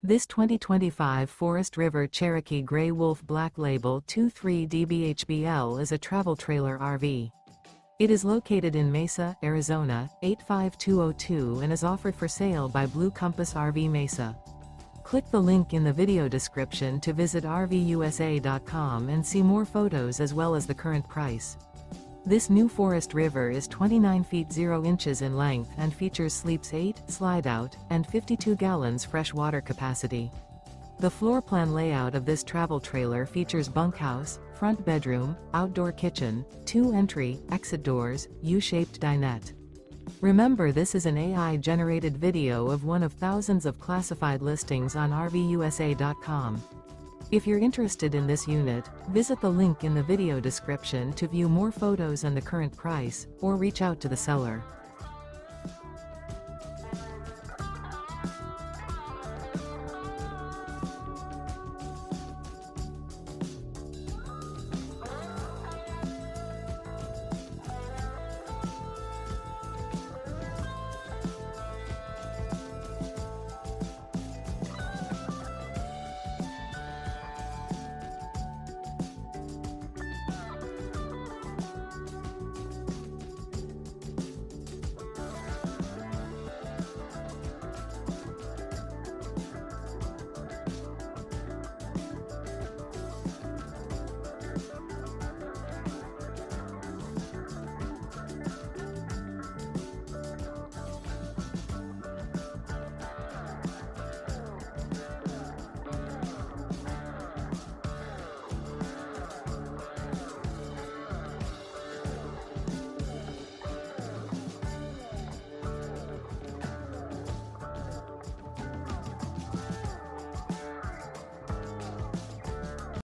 This 2025 Forest River Cherokee Grey Wolf Black Label 23DBHBL is a travel trailer RV. It is located in Mesa, Arizona, 85202 and is offered for sale by Blue Compass RV Mesa. Click the link in the video description to visit RVUSA.com and see more photos as well as the current price. This new Forest River is 29 feet 0 inches in length and features sleeps 8, slide-out, and 52 gallons fresh water capacity. The floor plan layout of this travel trailer features bunkhouse, front bedroom, outdoor kitchen, 2 entry, exit doors, U-shaped dinette. Remember, this is an AI-generated video of one of thousands of classified listings on RVUSA.com. If you're interested in this unit, visit the link in the video description to view more photos and the current price, or reach out to the seller.